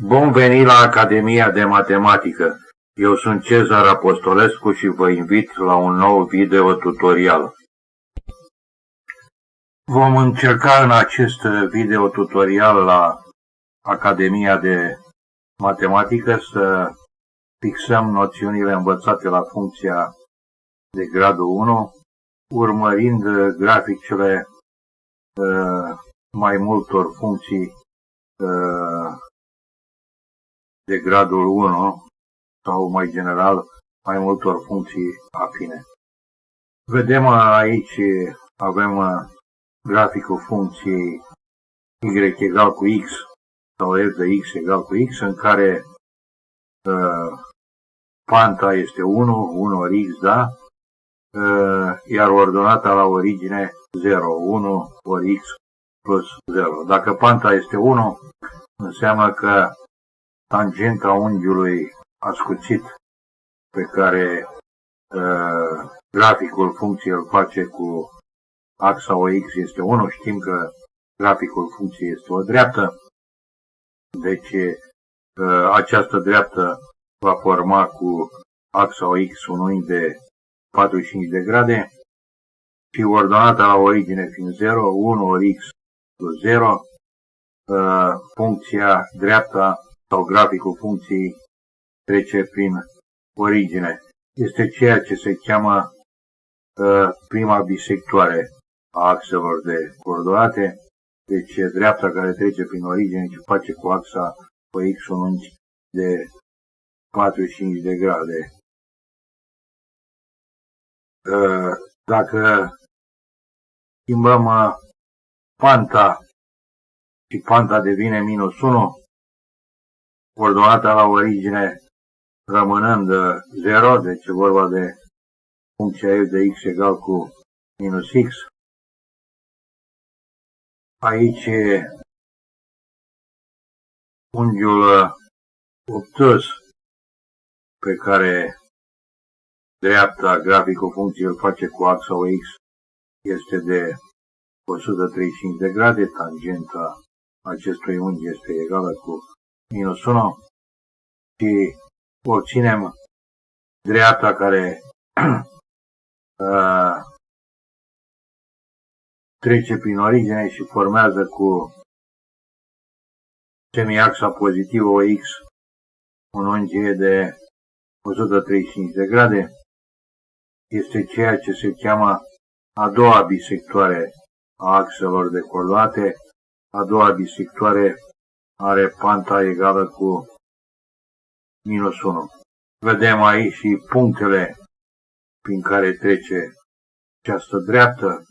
Bun venit la Academia de Matematică! Eu sunt Cezar Apostolescu și vă invit la un nou video tutorial. Vom încerca în acest video tutorial la Academia de Matematică să fixăm noțiunile învățate la funcția de gradul 1, urmărind graficele mai multor funcții de gradul 1 sau mai general mai multor funcții afine. Vedem aici, avem graficul funcției y egal cu x sau f de x egal cu x, în care panta este 1 ori x, da? Iar ordonata la origine 0, 1 ori x plus 0. Dacă panta este 1, înseamnă că tangenta unghiului ascuțit pe care graficul funcției îl face cu axa OX este 1, știm că graficul funcției este o dreaptă, deci această dreaptă va forma cu axa OX un unghi de 45 de grade și ordonata la origine fiind 0, 1 ori x plus 0, funcția dreapta sau graficul funcției trece prin origine. Este ceea ce se cheamă prima bisectoare a axelor de coordonate, deci dreapta care trece prin origine și face cu axa OX un unghi de 45 de grade. Dacă schimbăm panta și panta devine minus 1, ordonata la origine rămânând 0, deci e vorba de funcția f de x egal cu minus x. Aici unghiul obtuz pe care dreapta graficul funcției îl face cu axa OX este de 135 de grade, tangenta acestui unghi este egală cu minus 1 și obținem dreapta care trece prin origine și formează cu semiaxa pozitivă OX un unghi de 135 de grade. Este ceea ce se cheamă a doua bisectoare a axelor de coordonate. A doua bisectoare are panta egală cu minus 1. Vedem aici și punctele prin care trece această dreaptă.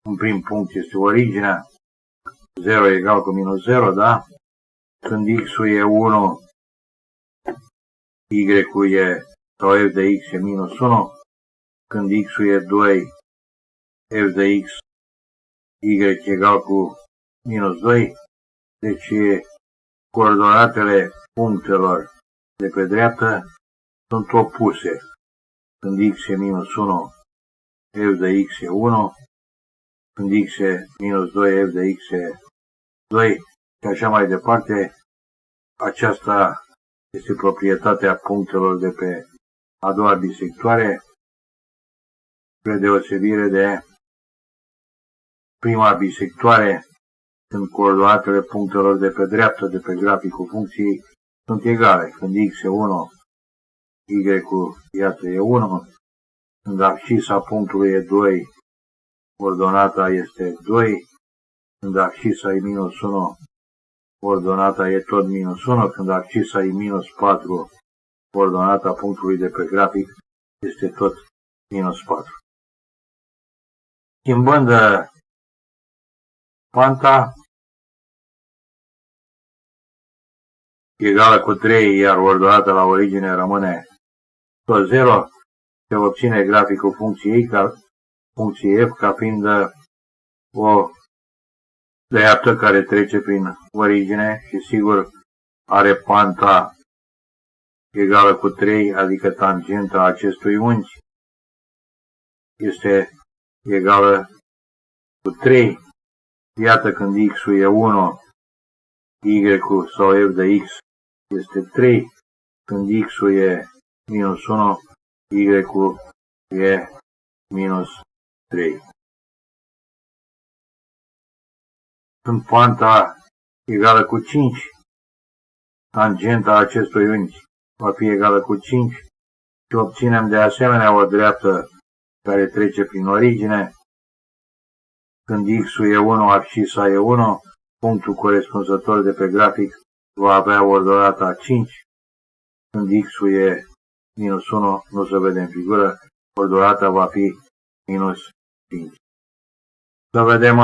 Un prim punct este originea, 0 egal cu minus 0, da? Când x-ul e 1, y-ul e, sau f de x e minus 1, când x-ul e 2, f de x, y egal cu minus 2, deci coordonatele punctelor de pe dreaptă sunt opuse. Când x e minus 1, f de x e 1, când x e minus 2, f de x e 2 și așa mai departe. Aceasta este proprietatea punctelor de pe a doua bisectoare, spre deosebire de prima bisectoare, când coordonatele punctelor de pe dreaptă, de pe graficul funcției, sunt egale. Când x e 1, y-ul, iată, e 1. Când abscisa punctului e 2, ordonata este 2. Când abscisa e minus 1, ordonata e tot minus 1. Când abscisa e minus 4, ordonata punctului de pe grafic este tot minus 4. Schimbând panta egală cu 3, iar ordonata la origine rămâne tot 0, se obține graficul funcției f ca fiind o dreaptă care trece prin origine și sigur are panta egală cu 3, adică tangenta acestui unghi este egală cu 3. Iată, când x-ul e 1, Y-ul sau f de x este 3, când x-ul e minus 1, Y-ul e minus 3. Când panta egală cu 5, tangenta acestui unghi va fi egală cu 5 și obținem de asemenea o dreaptă care trece prin origine. Când x-ul e 1, abscisa e 1, punctul corespunzător de pe grafic va avea ordonata 5. Când x-ul e minus 1, nu se vede în figură, ordonata va fi minus 5. Să vedem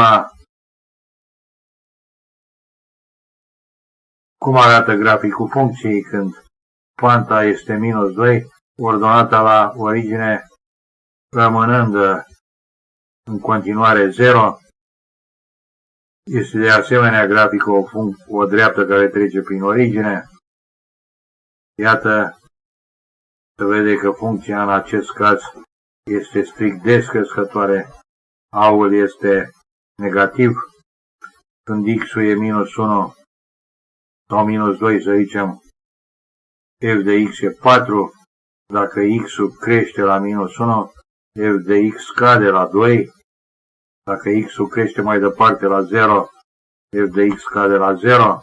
cum arată graficul funcției când panta este minus 2, ordonata la origine rămânând în continuare 0. Este de asemenea graficul o dreaptă care trece prin origine. Iată, se vede că funcția în acest caz este strict descrescătoare, A-ul este negativ. Când x-ul e minus 1 sau minus 2, să zicem, f de x e 4. Dacă x-ul crește la minus 1, f de x scade la 2. Dacă x-ul crește mai departe la 0, f de x scade la 0.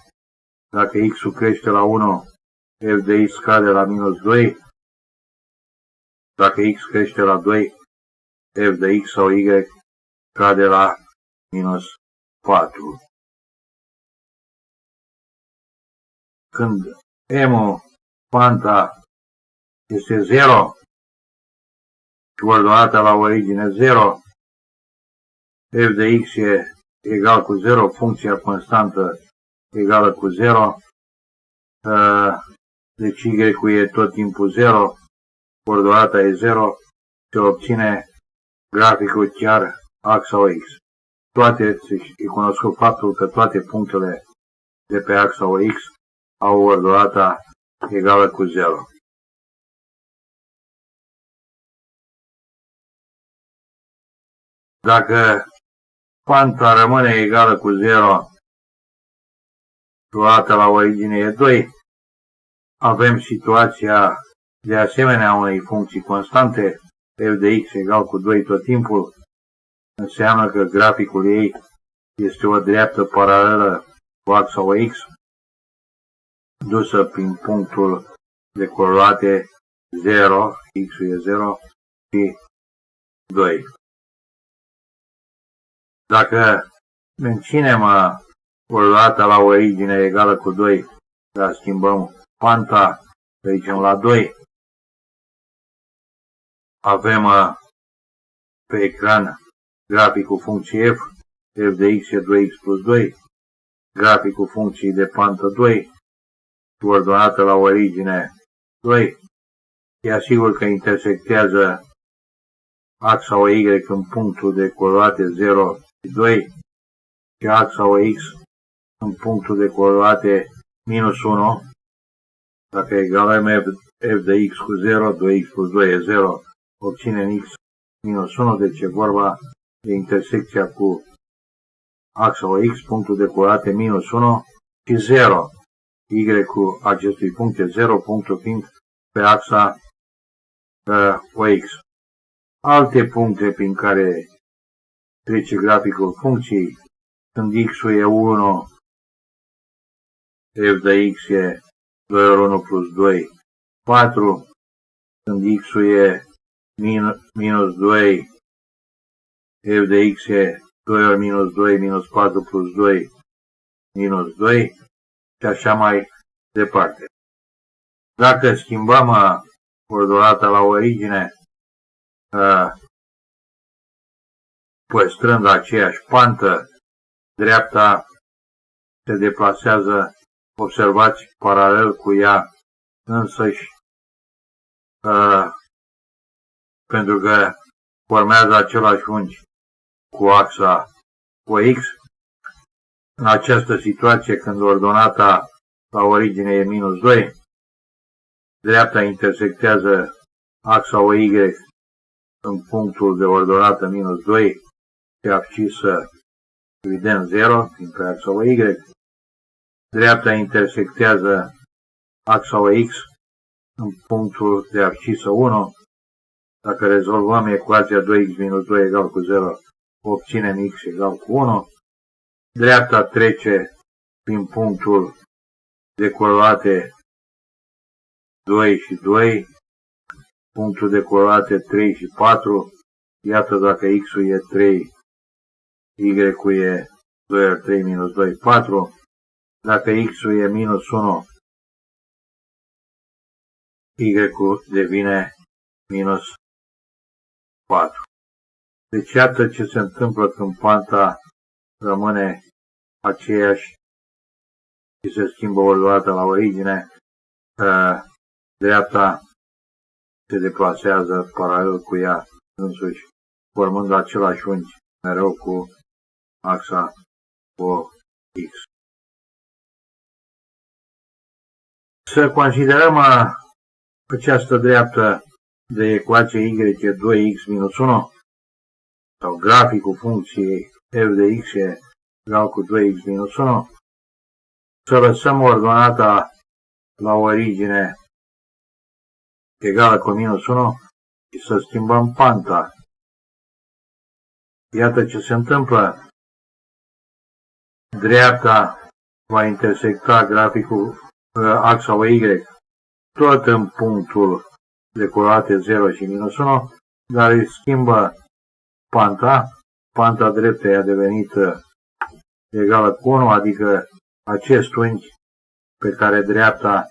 Dacă x-ul crește la 1, f de x scade la minus 2. Dacă x crește la 2, f de x sau y scade la minus 4. Când m-ul, panta, este 0 și ordonata la origine 0, f de x e egal cu 0, funcția constantă egală cu 0, deci y-ul e tot timpul 0, ordonata e 0, se obține graficul chiar axa OX. E cunoscut faptul că toate punctele de pe axa OX au ordonata egală cu 0. Dacă panta rămâne egală cu 0, ordonata la origine e 2, avem situația de asemenea unei funcții constante, f de x egal cu 2 tot timpul, înseamnă că graficul ei este o dreaptă paralelă cu axa OX, dusă prin punctul de coordonate 0, x-ul e 0 și 2. Dacă menținem ordonata la origine egală cu 2, dar schimbăm panta, să zicem, la 2, avem pe ecran graficul funcției f de x e 2x plus 2, graficul funcției de pantă 2, ordonată la origine 2, e asigur că intersectează axa OY în punctul de coordonate 0 și 2 și axa OX în punctul de coordonate minus 1. Dacă egalăm f de x cu 0, 2x plus 2 e 0, obținem x minus 1, deci e vorba de intersecția cu axa OX, punctul de coordonate minus 1 și 0. Y-ul acestui punct e 0, punctul fiind pe axa OX. Alte puncte prin care trece graficul funcției, când x-ul e 1, f de x e 2 ori 1 plus 2, 4, când x-ul e minus 2, f de x e 2 ori minus 2, minus 4 plus 2, minus 2 și așa mai departe. Dacă schimbăm ordonata la origine, păstrând aceeași pantă, dreapta se deplasează, observați, paralel cu ea însăși, pentru că formează același unghi cu axa OX. În această situație, când ordonata la origine e minus 2, dreapta intersectează axa OY în punctul de ordonată minus 2 și abscisă, evident, 0, fiind pe axa OY. dreapta intersectează axa OX în punctul de abscisă 1. Dacă rezolvăm ecuația 2x minus 2 egal cu 0, obținem x egal cu 1. Dreapta trece prin punctul de coordonate 2 și 2, punctul de coordonate 3 și 4. Iată dacă x-ul e 3, y-ul e 2 ori 3 minus 2, 4. Dacă x-ul e minus 1, y-ul devine minus 4. Deci iată ce se întâmplă când panta rămâne aceeași și se schimbă odată la origine. Dreapta se deplasează paralel cu ea însuși, formând același unghi mereu cu axa OX. Să considerăm această dreaptă de ecuație y e 2x minus 1 sau graficul funcției f de x e egal cu 2x minus 1. Să lăsăm ordonata la origine egală cu minus 1 și să schimbăm panta. Iată ce se întâmplă. Dreapta va intersecta graficul axa OY tot în punctul de coordonate 0 și minus 1, dar îi schimbă panta. Panta dreptă a devenit egală cu 1, adică acest unghi pe care dreapta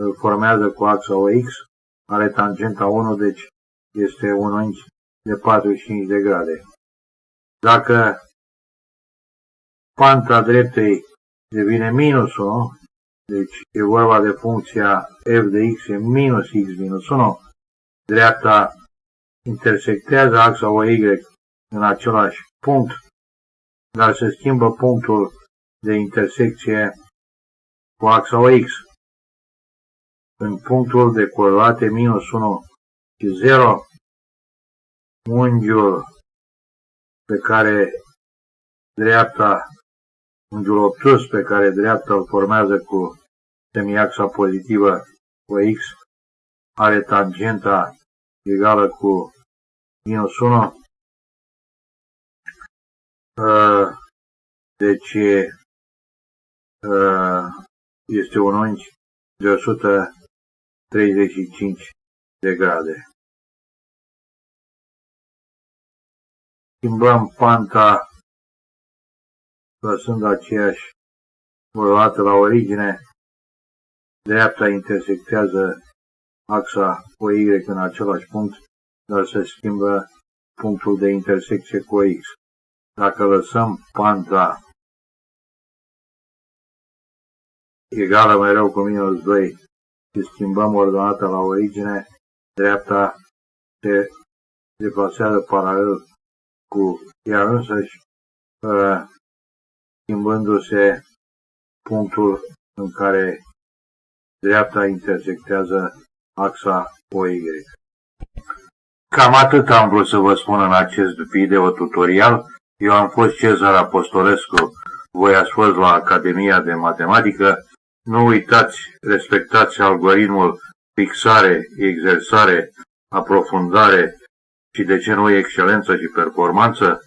îl formează cu axa OX are tangenta 1, deci este un unghi de 45 de grade. Dacă panta dreptei devine minus 1, deci e vorba de funcția f de x e minus x minus 1, dreapta intersectează axa OY în același punct, dar se schimbă punctul de intersecție cu axa OX. În punctul de coordonate minus 1 și 0, unghiul pe care dreapta, unghiul obtus pe care dreapta îl formează cu semiaxa pozitivă OX are tangenta egală cu minus 1. Deci este un unghi de 135 de grade. Schimbăm panta lăsând aceeași odată la origine. Dreapta intersectează axa OY în același punct, dar se schimbă punctul de intersecție cu OX. Dacă lăsăm panta egală mereu cu minus 2 și schimbăm ordonata la origine, dreapta se deplasează paralel cu ea însăși, schimbându-se punctul în care dreapta intersectează axa OY. Cam atât am vrut să vă spun în acest video tutorial. Eu am fost Cezar Apostolescu, voi ați fost la Academia de Matematică. Nu uitați, respectați algoritmul fixare, exersare, aprofundare și de ce nu excelență și performanță,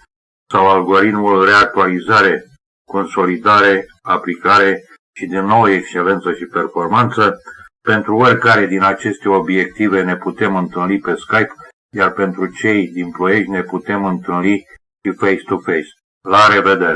sau algoritmul reactualizare, consolidare, aplicare și din nou excelență și performanță. Pentru oricare din aceste obiective ne putem întâlni pe Skype, iar pentru cei din Ploiești ne putem întâlni și face-to-face. La revedere!